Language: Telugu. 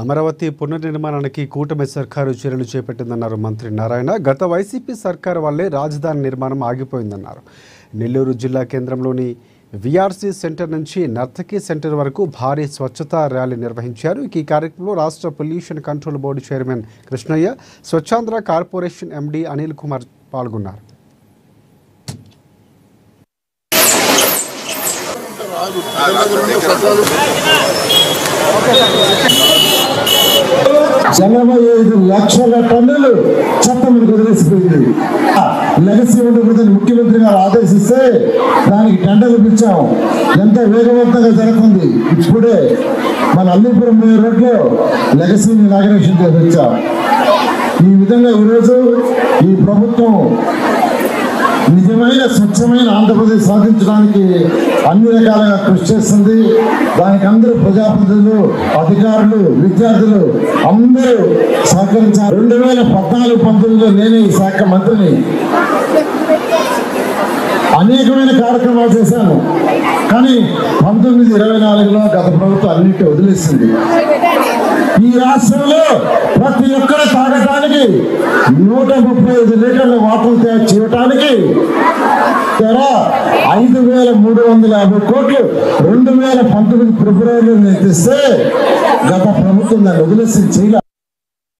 అమరావతి పునర్నిర్మాణానికి కూటమి సర్కారు చర్యలు చేపట్టిందన్నారు మంత్రి నారాయణ. గత వైసీపీ సర్కారు వల్లే రాజధాని నిర్మాణం ఆగిపోయిందన్నారు. నెల్లూరు జిల్లా కేంద్రంలోని విఆర్సీ సెంటర్ నుంచి నర్తకి సెంటర్ వరకు భారీ స్వచ్ఛతా ర్యాలీ నిర్వహించారు. ఈ కార్యక్రమంలో రాష్ట్ర pollution control board chairman Krishnaiah, Swachhandhra corporation MD Anil Kumar పాల్గొన్నారు. జనభై 5 లక్షల టన్నులు చెత్త మనకు వదిలేసిపోయింది. లెగసీ ఉండకూడదని ముఖ్యమంత్రి గారు ఆదేశిస్తే దానికి టెండర్లు పిలిచాం. ఎంతో వేగవంతంగా జరుగుతుంది. ఇప్పుడే మన అల్లీపురం రోడ్లో లెగసీని ఇనాగరేషన్ చేసి వచ్చాం. ఈ విధంగా ఈరోజు ఈ ప్రభుత్వం నిజమైన స్వచ్ఛమైన ఆంధ్రప్రదేశ్ సాధించడానికి అన్ని రకాలుగా కృషి చేస్తుంది. దానికి అందరూ ప్రజాప్రతినిధులు, అధికారులు, విద్యార్థులు అందరూ సహకరించారు. 2014-19లో నేనే ఈ శాఖ మంత్రిని. అనేకమైన కార్యక్రమాలు చేశాను. కానీ 1924లో గత ప్రభుత్వం అన్నింటి వదిలేసింది. ఈ రాష్ట్రంలో ప్రతి ఒక్కరు తాగటానికి 135 లీటర్ల వాటర్ తయారు చేయటానికి 5,350 కోట్లు 2019 ఫిబ్రవరిలో తెస్తే గత ప్రభుత్వం దాన్ని వదిలేసి చేయాలి.